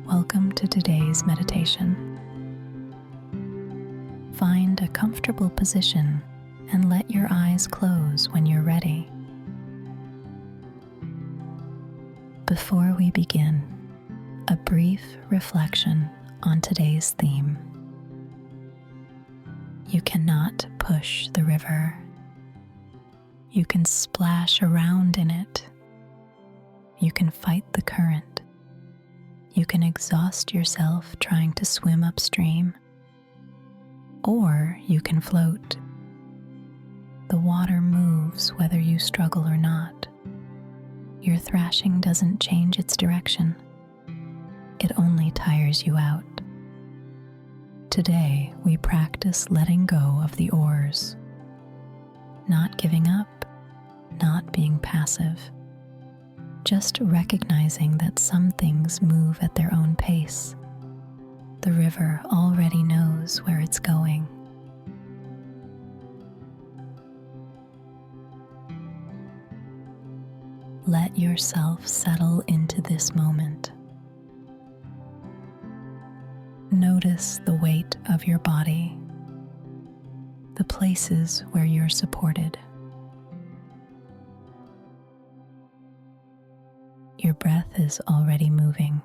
Welcome to today's meditation. Find a comfortable position and let your eyes close when you're ready. Before we begin, a brief reflection on today's theme. You cannot push the river. You can splash around in it. You can fight the current. You can exhaust yourself trying to swim upstream, or you can float. The water moves whether you struggle or not. Your thrashing doesn't change its direction. It only tires you out. Today, we practice letting go of the oars, not giving up, not being passive. Just recognizing that some things move at their own pace. The river already knows where it's going. Let yourself settle into this moment. Notice the weight of your body, the places where you're supported. Your breath is already moving.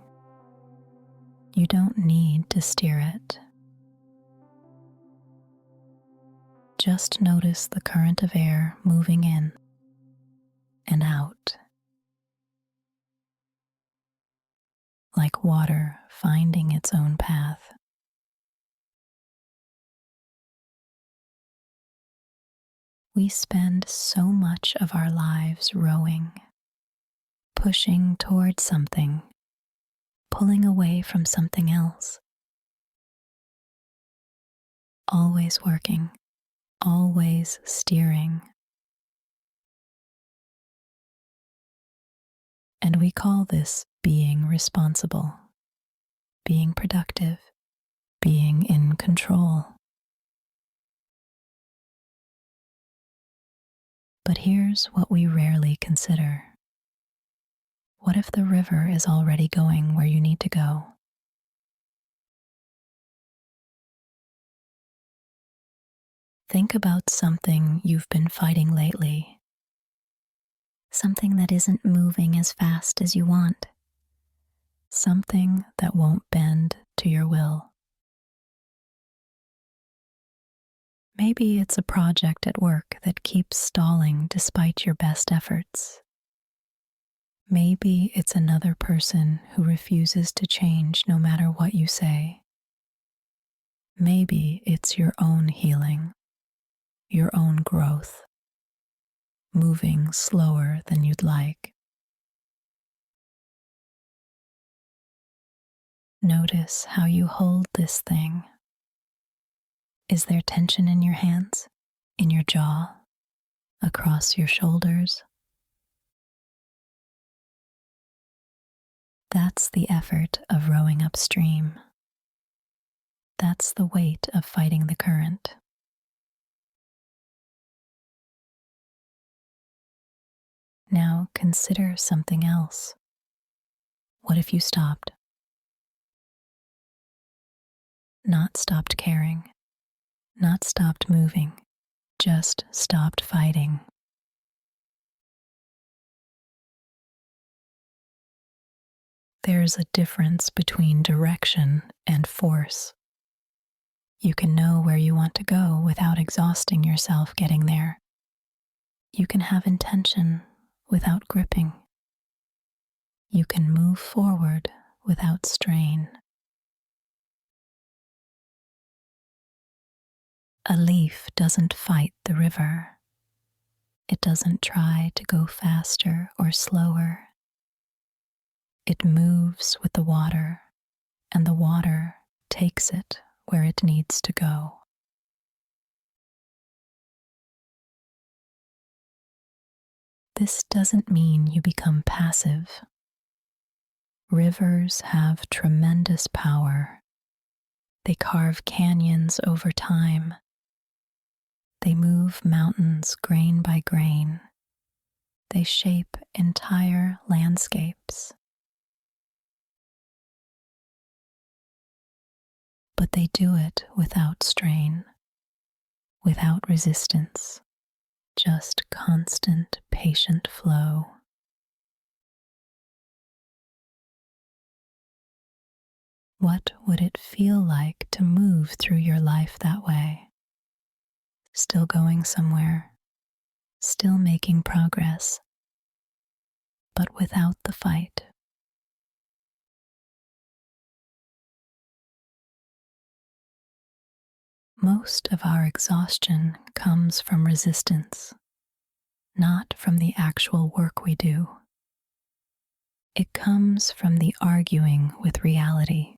You don't need to steer it. Just notice the current of air moving in and out, like water finding its own path. We spend so much of our lives rowing, pushing towards something, pulling away from something else. Always working, always steering. And we call this being responsible, being productive, being in control. But here's what we rarely consider. What if the river is already going where you need to go? Think about something you've been fighting lately. Something that isn't moving as fast as you want. Something that won't bend to your will. Maybe it's a project at work that keeps stalling despite your best efforts. Maybe it's another person who refuses to change no matter what you say. Maybe it's your own healing, your own growth, moving slower than you'd like. Notice how you hold this thing. Is there tension in your hands, in your jaw, across your shoulders? That's the effort of rowing upstream. That's the weight of fighting the current. Now consider something else. What if you stopped? Not stopped caring, not stopped moving, just stopped fighting. There's a difference between direction and force. You can know where you want to go without exhausting yourself getting there. You can have intention without gripping. You can move forward without strain. A leaf doesn't fight the river. It doesn't try to go faster or slower. It moves with the water, and the water takes it where it needs to go. This doesn't mean you become passive. Rivers have tremendous power. They carve canyons over time. They move mountains grain by grain. They shape entire landscapes. but they do it without strain, without resistance, just constant, patient flow. What would it feel like to move through your life that way? Still going somewhere, still making progress, but without the fight. Most of our exhaustion comes from resistance, not from the actual work we do. It comes from the arguing with reality,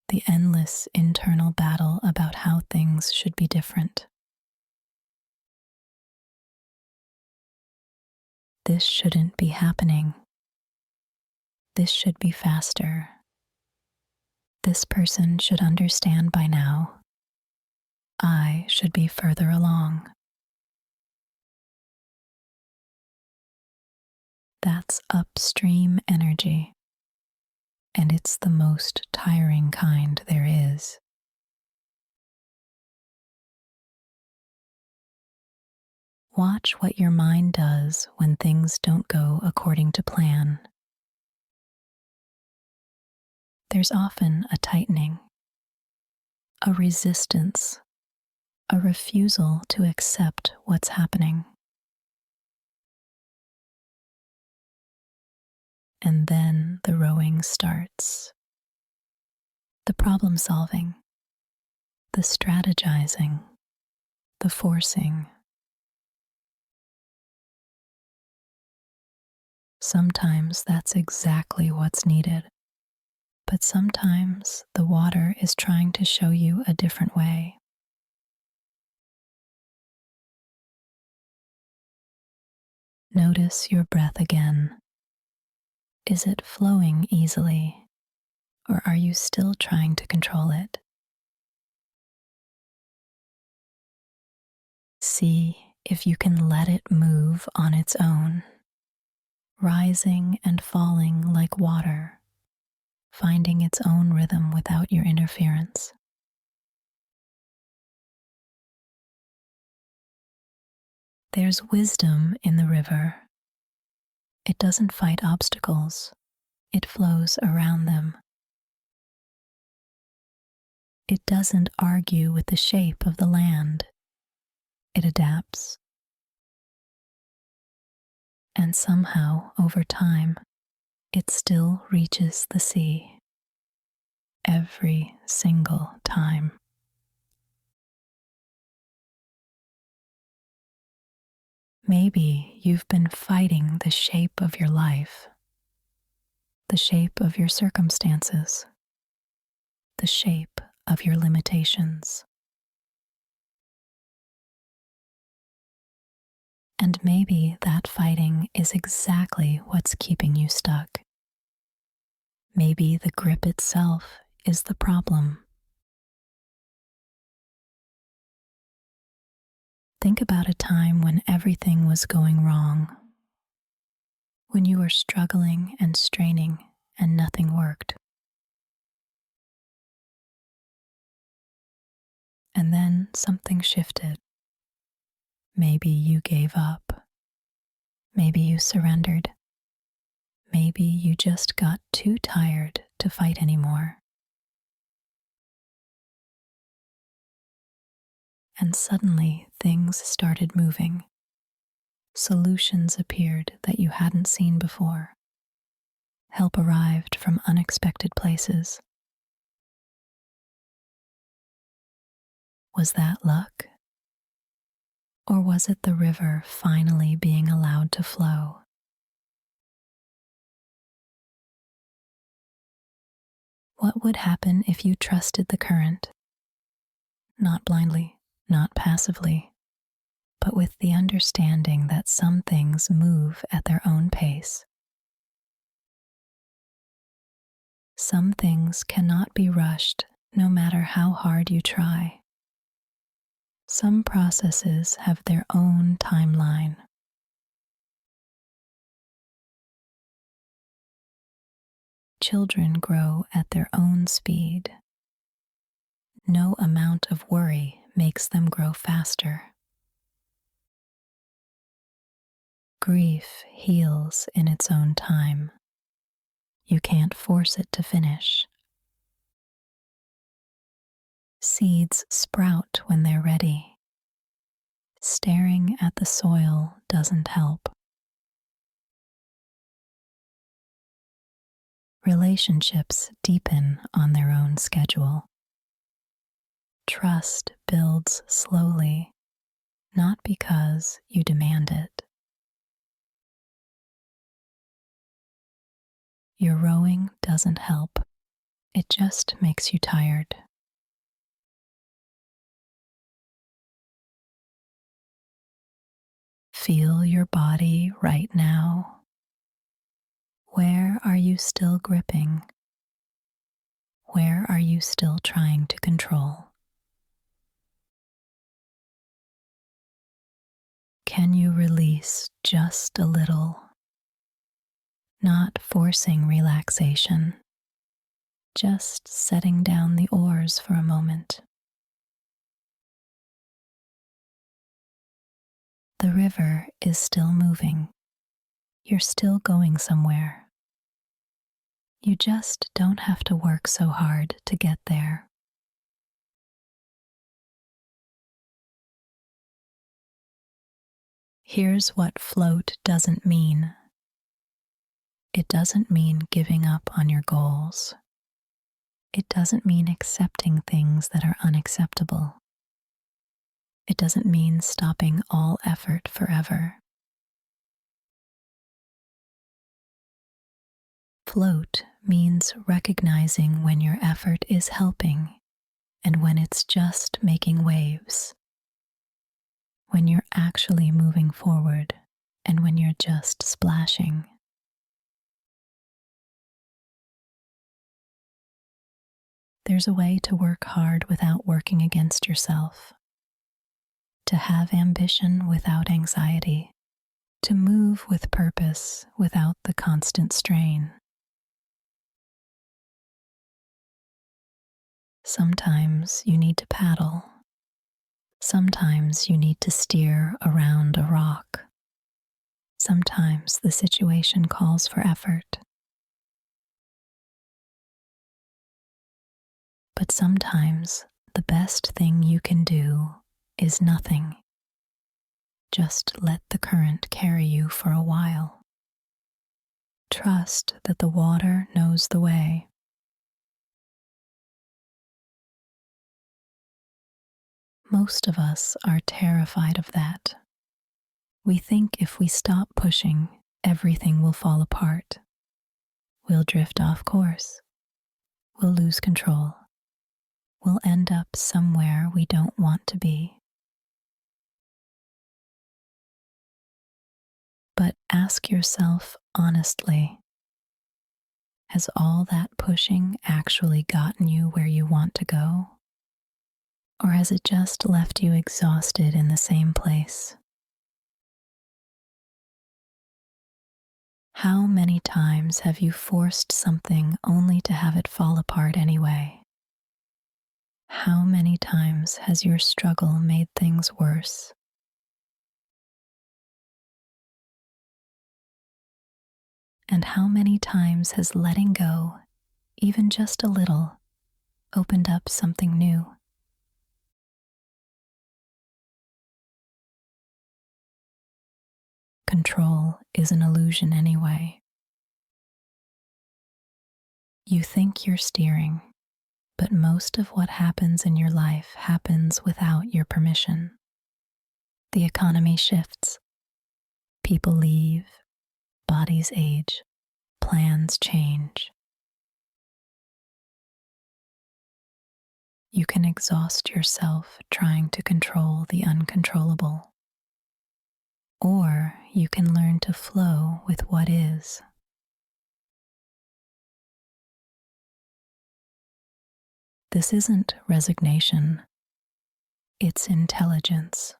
the endless internal battle about how things should be different. This shouldn't be happening. This should be faster. This person should understand by now. I should be further along. That's upstream energy, and it's the most tiring kind there is. Watch what your mind does when things don't go according to plan. There's often a tightening, a resistance, a refusal to accept what's happening. And then the rowing starts. The problem solving, the strategizing, the forcing. Sometimes that's exactly what's needed, but sometimes the water is trying to show you a different way. Notice your breath again. Is it flowing easily, or are you still trying to control it? See if you can let it move on its own, rising and falling like water, finding its own rhythm without your interference. There's wisdom in the river. It doesn't fight obstacles, it flows around them. It doesn't argue with the shape of the land, it adapts. And somehow, over time, it still reaches the sea. Every single time. Maybe you've been fighting the shape of your life, the shape of your circumstances, the shape of your limitations. And maybe that fighting is exactly what's keeping you stuck. Maybe the grip itself is the problem. Think about a time when everything was going wrong, when you were struggling and straining and nothing worked. And then something shifted. Maybe you gave up. Maybe you surrendered. Maybe you just got too tired to fight anymore. And suddenly things started moving. Solutions appeared that you hadn't seen before. Help arrived from unexpected places. Was that luck? Or was it the river finally being allowed to flow? What would happen if you trusted the current? Not blindly, not passively, but with the understanding that some things move at their own pace. Some things cannot be rushed, no matter how hard you try. Some processes have their own timeline. Children grow at their own speed. no amount of worry makes them grow faster. Grief heals in its own time. You can't force it to finish. Seeds sprout when they're ready. Staring at the soil doesn't help. Relationships deepen on their own schedule. Trust builds slowly, not because you demand it. Your rowing doesn't help. It just makes you tired. Feel your body right now. Where are you still gripping? Where are you still trying to control? Can you release just a little? Not forcing relaxation, just setting down the oars for a moment. The river is still moving. You're still going somewhere. You just don't have to work so hard to get there. Here's what float doesn't mean. It doesn't mean giving up on your goals. It doesn't mean accepting things that are unacceptable. It doesn't mean stopping all effort forever. Float means recognizing when your effort is helping and when it's just making waves. When you're actually moving forward and when you're just splashing. There's a way to work hard without working against yourself, to have ambition without anxiety, to move with purpose without the constant strain. Sometimes you need to paddle. Sometimes you need to steer around a rock. Sometimes the situation calls for effort. But sometimes the best thing you can do is nothing. Just let the current carry you for a while. Trust that the water knows the way. Most of us are terrified of that. We think if we stop pushing, everything will fall apart. We'll drift off course. We'll lose control. We'll end up somewhere we don't want to be. But ask yourself honestly, has all that pushing actually gotten you where you want to go? Or has it just left you exhausted in the same place? How many times have you forced something only to have it fall apart anyway? How many times has your struggle made things worse? And how many times has letting go, even just a little, opened up something new? Control is an illusion anyway. You think you're steering, but most of what happens in your life happens without your permission. The economy shifts. People leave. Bodies age. Plans change. You can exhaust yourself trying to control the uncontrollable. Or you can learn to flow with what is. This isn't resignation. It's intelligence.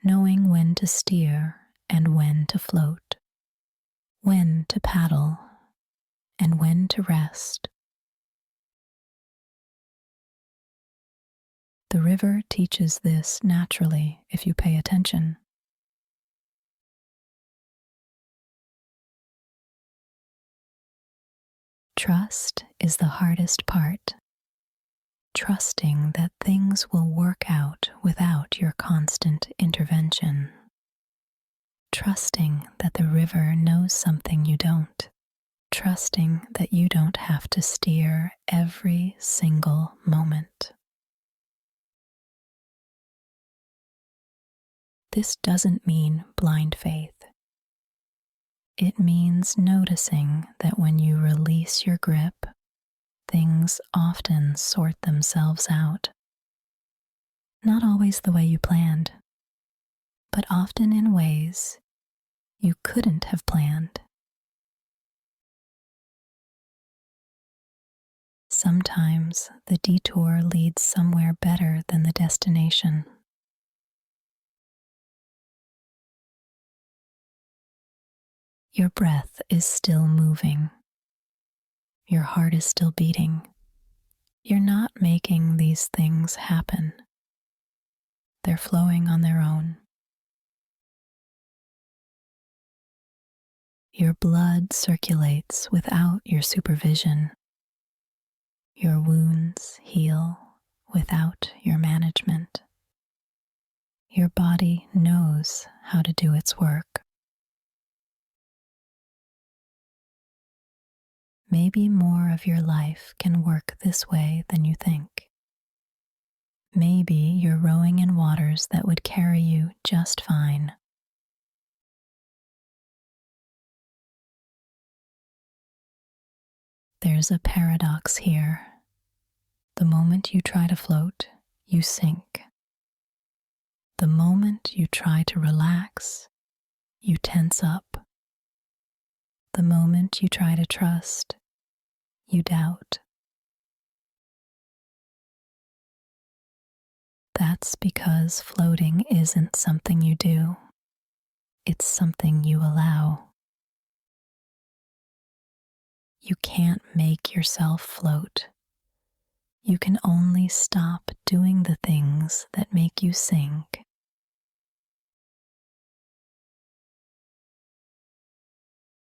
Knowing when to steer and when to float. When to paddle and when to rest. The river teaches this naturally if you pay attention. Trust is the hardest part. Trusting that things will work out without your constant intervention. Trusting that the river knows something you don't. Trusting that you don't have to steer every single moment. This doesn't mean blind faith. It means noticing that when you release your grip, things often sort themselves out. Not always the way you planned, but often in ways you couldn't have planned. Sometimes the detour leads somewhere better than the destination. Your breath is still moving. Your heart is still beating. You're not making these things happen. They're flowing on their own. Your blood circulates without your supervision. Your wounds heal without your management. Your body knows how to do its work. Maybe more of your life can work this way than you think. Maybe you're rowing in waters that would carry you just fine. There's a paradox here. The moment you try to float, you sink. The moment you try to relax, you tense up. The moment you try to trust, you doubt. That's because floating isn't something you do. It's something you allow. You can't make yourself float. You can only stop doing the things that make you sink.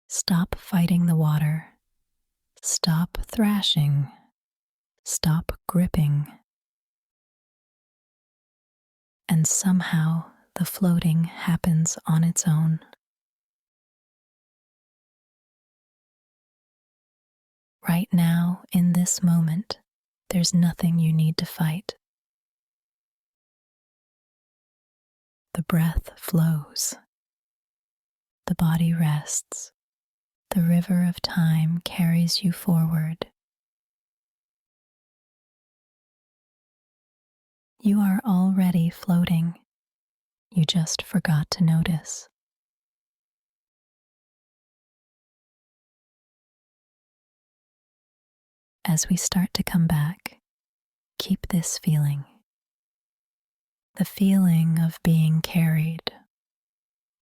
Stop fighting the water. Stop thrashing. Stop gripping. And somehow the floating happens on its own. Right now, in this moment, there's nothing you need to fight. The breath flows. The body rests. The river of time carries you forward. You are already floating. You just forgot to notice. As we start to come back, keep this feeling. The feeling of being carried,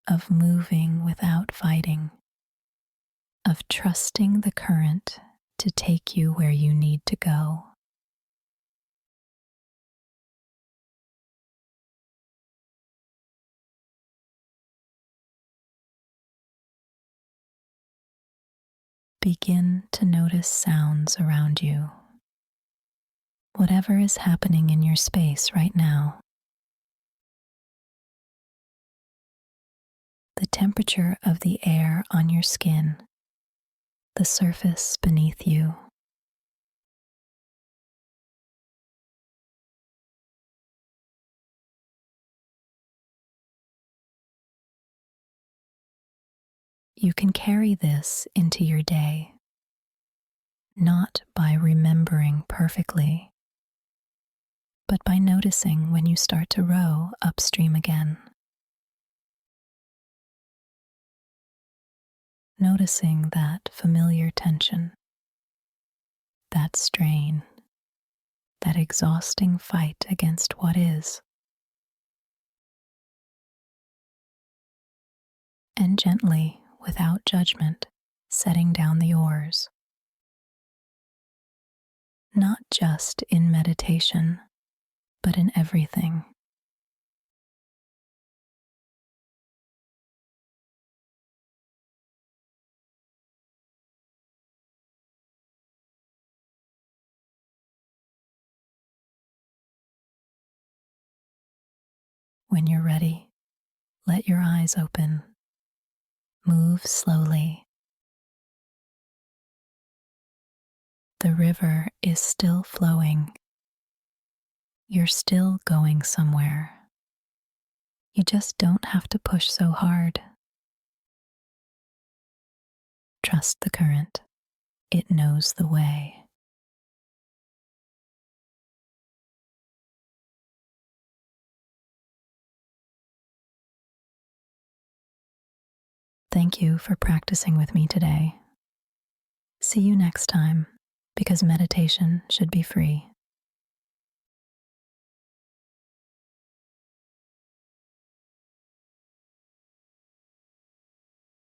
of moving without fighting, of trusting the current to take you where you need to go. Begin to notice sounds around you. Whatever is happening in your space right now. The temperature of the air on your skin, the surface beneath you. You can carry this into your day, not by remembering perfectly, but by noticing when you start to row upstream again. Noticing that familiar tension, that strain, that exhausting fight against what is. And gently, without judgment, setting down the oars. Not just in meditation, but in everything. When you're ready, let your eyes open. Move slowly. The river is still flowing. You're still going somewhere. You just don't have to push so hard. Trust the current. It knows the way. Thank you for practicing with me today. See you next time, because meditation should be free.